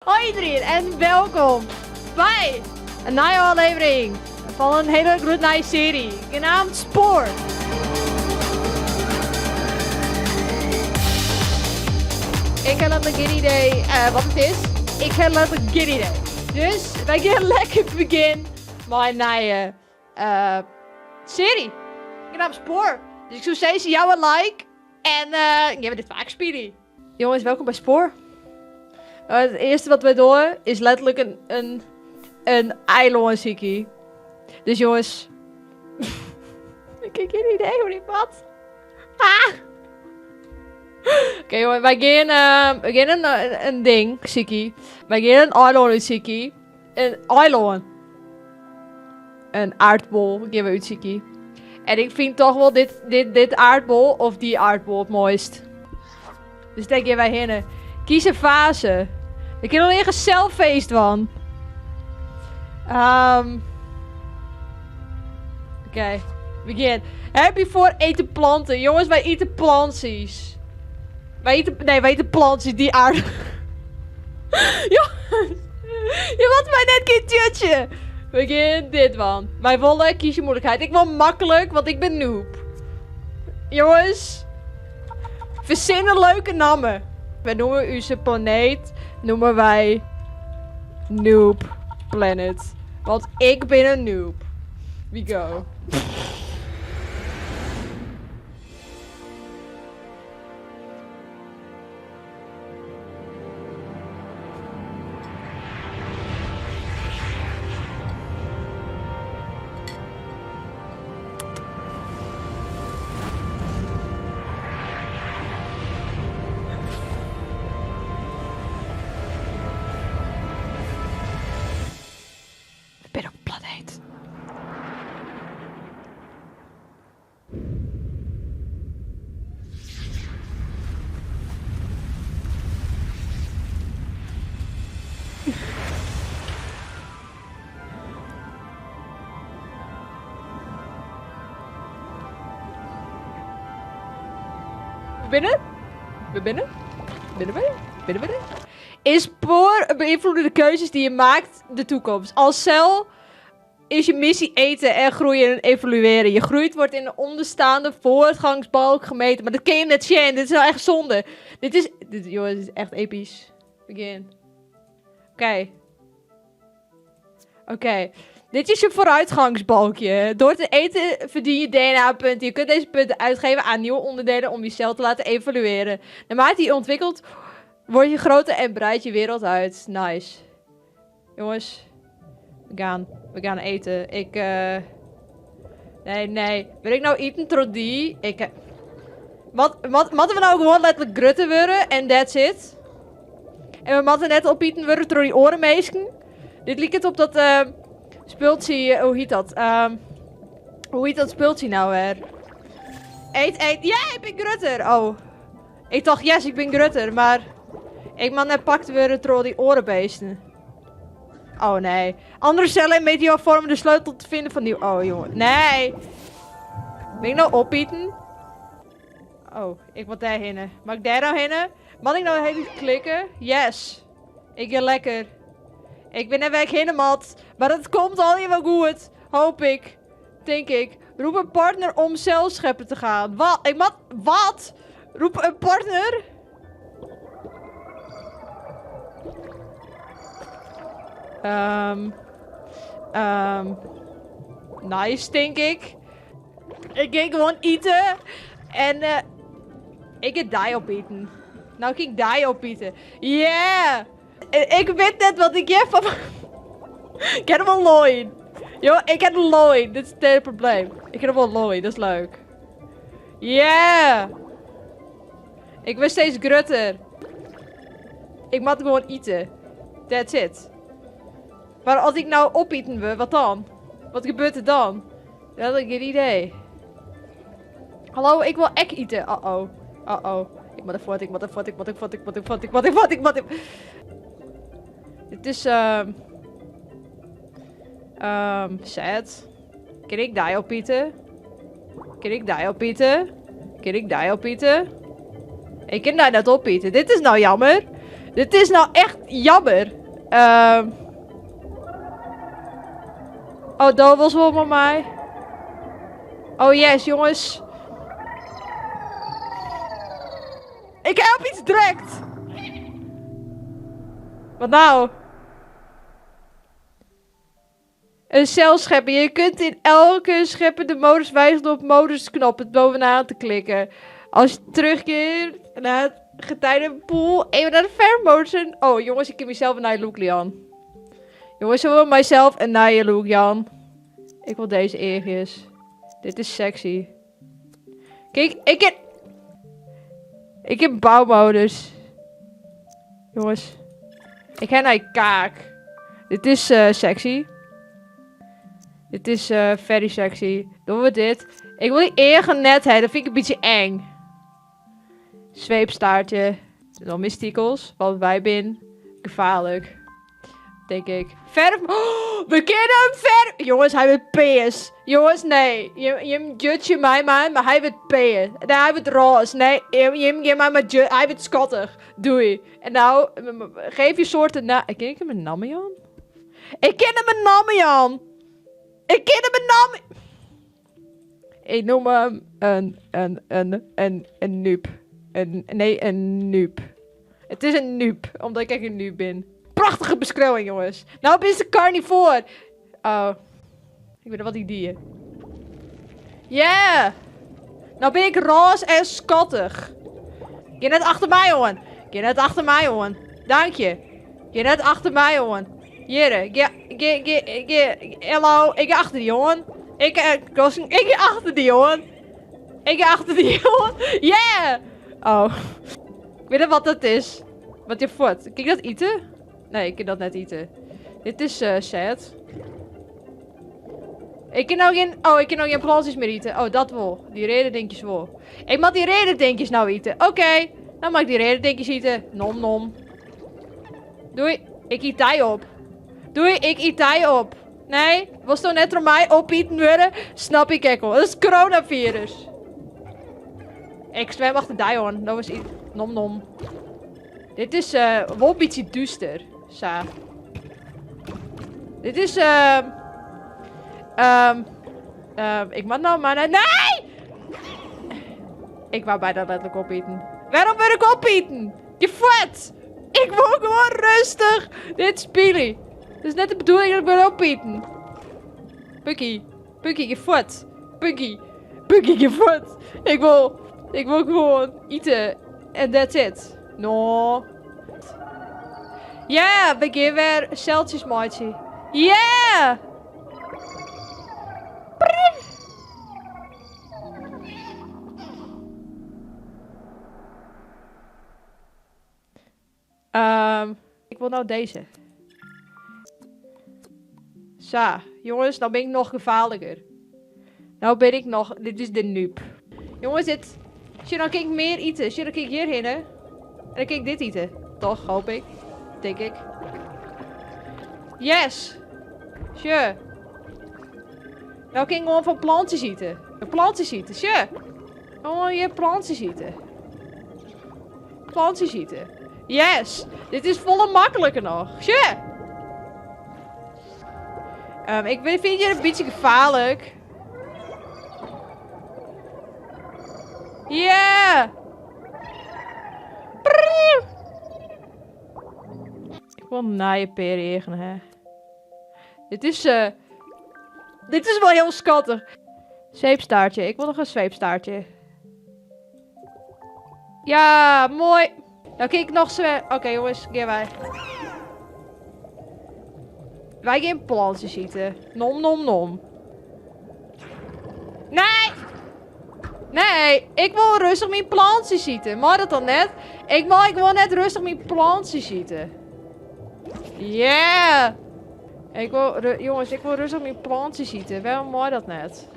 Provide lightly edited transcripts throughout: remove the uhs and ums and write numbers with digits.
Hoi iedereen en welkom bij een nieuwe aflevering van een hele gloednieuwe serie genaamd Spoor. Ik heb letterlijk geen idee wat het is. Ik heb letterlijk geen idee. Dus wij gaan lekker beginnen met een nieuwe serie genaamd Spoor. Dus ik zou zeggen, jou een like en gaan we dit vaak spelen. Jongens, welkom bij Spoor. Het eerste wat wij doen is letterlijk een eilandsikkie. Dus jongens. Ik heb geen idee hoe die pad. Ah! Oké jongens, wij gaan een ding, sikkie. Wij gaan een eiland sikkie. Een eiland. Een aardbol gaan we uit sikkie. En ik vind toch wel dit aardbol of die aardbol het mooist. Dus daar gaan wij heen. Kies een fase. Ik heb alleen een zelffeest van. Oké, begin. Happy voor eten planten. Jongens, wij eten plantjes. Wij eten plantjes die aarde. Jongens, je wat mij net geen tutje. Begin dit van. Wij willen, kies je moeilijkheid. Ik wil makkelijk, want ik ben noob. Jongens. Verzin een leuke namen. We noemen onze planeet, noemen wij Noob Planet. Want ik ben een noob. We go. Ik ben op een planeet. Binnen. In Spoor beïnvloeden de keuzes die je maakt de toekomst. Als cel is je missie eten en groeien en evolueren. Je groeit wordt in een onderstaande voortgangsbalk gemeten. Maar dat ken je net zien. Dit is nou echt zonde. Jongens, dit is echt episch. Begin. Oké. Dit is je vooruitgangsbalkje. Door te eten verdien je DNA-punten. Je kunt deze punten uitgeven aan nieuwe onderdelen om je cel te laten evolueren. Naarmate je ontwikkelt, word je groter en breidt je wereld uit. Nice. Jongens. We gaan eten. Nee. Wil ik nou eten door die? Moeten we nou gewoon letterlijk grutten worden en that's it? En we moeten net opeten worden door die orenmeesken? Dit lijkt het op dat speeltje, hoe heet dat? Hoe heet dat speeltje nou weer? Eet. Ja, ik ben grutter. Oh. Ik dacht, yes, ik ben grutter, maar ik mag net pakt worden door die orenbeesten. Oh nee. Andere cellen in meteor vormen de sleutel te vinden van die... Oh jongen. Nee. Ben ik nou opeten? Oh, ik moet daarheen. Mag ik daar nou heen? Mag ik nou even klikken? Yes. Ik ga lekker. Ik ben er weg heen, mat. Maar het komt al helemaal goed. Hoop ik. Denk ik. Roep een partner om celscheppen te gaan. Wat? Wat? Roep een partner? Nice, denk ik. Ik ging gewoon eten. En ik ga die opeten. Nou, ik ging die opeten. Yeah! Ik weet net wat ik heb van... Ik heb hem al looien. Yo, ik heb een looien. Dit is het hele probleem. Ik heb hem al looien, dat is leuk. Yeah! Ik ben steeds grutter. Ik moet gewoon eten. That's it. Maar als ik nou opeten wil, wat dan? Wat gebeurt er dan? Dat heb ik geen idee. Hallo, ik wil ek eten. Uh-oh. Ik moet ervoor. Dit is, sad. Kan ik die opeten? Ik kan daar net opeten. Dit is nou jammer. Dit is nou echt jammer. Oh, dat was wel met mij. Oh yes, jongens. Ik help iets direct. Wat nou? Een cel scheppen. Je kunt in elke scheppende modus wijzigen op modusknop het bovenaan te klikken. Als je terugkeert naar het getijdenpool, even naar de vermodus. Oh jongens, ik heb mezelf een nice look, Lian. Jongens, ik wil mijzelf een nice look, Jan. Ik wil deze eertjes. Dit is sexy. Kijk, ik heb bouwmodus. Jongens. Ik heb naar kaak. Dit is sexy. Dit is very sexy. Doen we dit. Ik wil die eernetheid. Dat vind ik een beetje eng. Zweepstaartje. Dan mystikels. Want wij zijn gevaarlijk. Denk ik. Verf. Oh, we kunnen hem verf. Jongens, hij wordt PS. Jongens, nee. Je judge mij, man. Maar hij wordt PS. Nee, hij wordt roze. Nee, je mij maar judge. Hij wordt schattig. Doei. En nou, geef je soorten na. Ken ik hem een Namian? Ik ken hem een Namian. Ik ken hem een Namian. Ik noem hem een noob. Een noob. Het is een noob. Omdat ik echt een noob ben. Prachtige beschrijving, jongens. Nou ben je carnivore. Oh. Ik weet wat die dier. Yeah. Nou ben ik roze en schattig. Je net achter mij, jongen. Je net achter mij, jongen. Dank je. Je net achter mij, jongen. Hier. Hallo. Ik ga achter die, jongen. Ik ga achter die, jongen. Ik ga achter die, jongen. Yeah. Oh. Ik weet niet wat dat is. Wat je voort. Kan ik dat eten? Nee, ik kan dat net eten. Dit is sad. Ik kan nou geen plantjes meer eten. Oh, dat wel. Die redendinkjes wel. Ik mag die redendinkjes nou eten. Oké. Dan mag ik die redendinkjes eten. Nom nom. Doei. Ik eet die op. Doei, ik eet die op. Nee, was toch net door mij opeten worden? Snap ik ekkel. Dat is coronavirus. Ik zwem achter die hoor. Dat was iets. Nom nom. Dit is wel een beetje duister. Zo. Dit is ik mag nou maar nee! Ik wou bijna letterlijk opeten. Waarom wil ik opeten? Je vet! Ik wil gewoon rustig dit spelen. Het is net de bedoeling dat ik wil opeten. Pukkie, je vet. Pukkie, je vet. Ik wil gewoon eten. En that's it. No. Ja, we gaan weer celtjes, maatje. Ja! Ik wil nou deze. Zo, jongens, nou ben ik nog gevaarlijker. Nou ben ik nog... Dit is de noob. Jongens, dit... Zie, dan kan ik meer eten. Zie, dan kan ik hierheen, hè. En dan kan ik dit eten. Toch, hoop ik. Denk ik. Yes! Sure. Nou kan ik gewoon van plantjes eten. Plantjes eten, sure. Oh, je plantjes eten. Plantjes eten. Yes! Dit is volle makkelijker nog. Sure! Ik vind je een beetje gevaarlijk. Yeah! Ik wil naaien pereren, hè. Dit is wel heel schattig. Zweepstaartje. Ik wil nog een zweepstaartje. Ja, mooi. Nou, kijk nog zo. Oké, jongens, gaan wij. Wij gaan plantjes eten. Nom, nom, nom. Nee! Nee, ik wil rustig mijn plantjes eten. Maar dat dan net? Ik wil net rustig mijn plantjes eten. Yeah! Jongens, ik wil rustig mijn plantjes eten. Waarom mag dat net?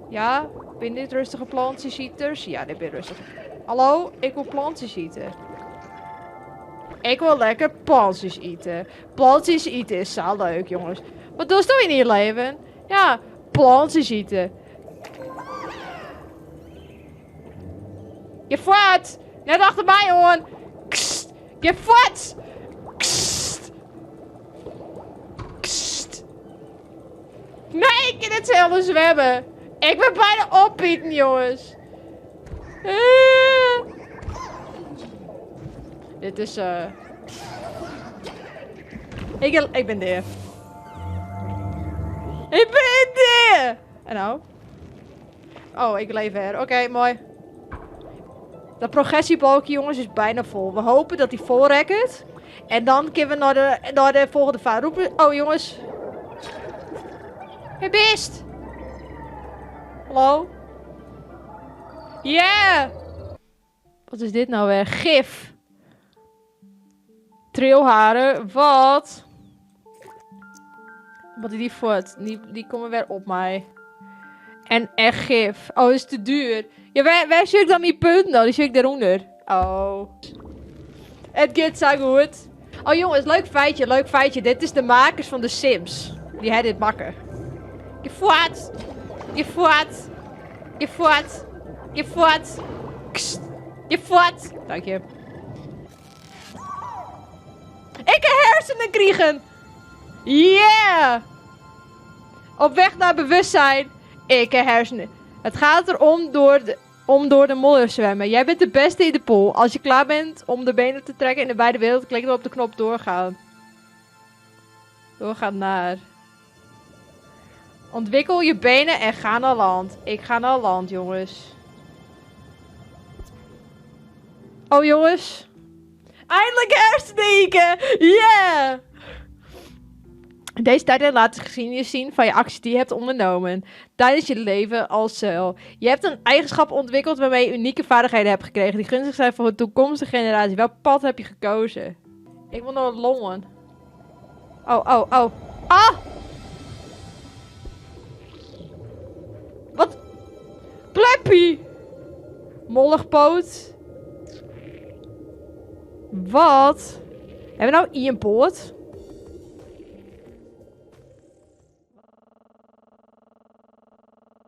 Ja? Ben dit rustige plantjes eters? Ja, dit ben rustig. Hallo? Ik wil plantjes eten. Ik wil lekker plantjes eten. Plantjes eten is zo leuk, jongens. Wat doe je in je leven? Ja, plantjes eten. Je vaart! Net achter mij, hoor. Kst. Get fucked! Kst. Kst. Nee, ik kan hetzelfde zwemmen. Ik ben bijna oppieten, jongens. Dit is Ik ben daar. Ik ben daar! En nou? Oh, ik leef er. Oké, mooi. Dat progressiebalkje, jongens, is bijna vol. We hopen dat hij vol rekt. En dan kunnen we naar de volgende vaart roepen. Oh, jongens. Hey, beest! Hallo? Yeah! Wat is dit nou weer? Gif. Trilharen. Wat? Wat is die voort? Die komen weer op mij. En echt gif. Oh, dat is te duur. Ja, waar zie ik dan die punten dan? Die zie ik daaronder. Oh. Het gaat zo goed. Oh jongens, leuk feitje. Dit is de makers van de Sims. Die hebben dit bakken. Je voort. Je voort. Je voort. Je voort. Kst. Je voort. Dank je. Ik heb hersenen krijgen. Yeah. Op weg naar bewustzijn. Ik heb hersenen. Het gaat erom door de modder zwemmen. Jij bent de beste in de pool. Als je klaar bent om de benen te trekken in de beide wereld, klik dan op de knop doorgaan. Doorgaan naar. Ontwikkel je benen en ga naar land. Ik ga naar land, jongens. Oh, jongens. Eindelijk hersenen! Yeah! Deze tijd laat geschiedenis zien van je acties die je hebt ondernomen tijdens je leven als cel. Je hebt een eigenschap ontwikkeld waarmee je unieke vaardigheden hebt gekregen die gunstig zijn voor de toekomstige generatie. Welk pad heb je gekozen? Ik wil naar longen. Oh. Ah! Wat? Pleppie! Molligpoot. Wat? Hebben we nou Ian Poort?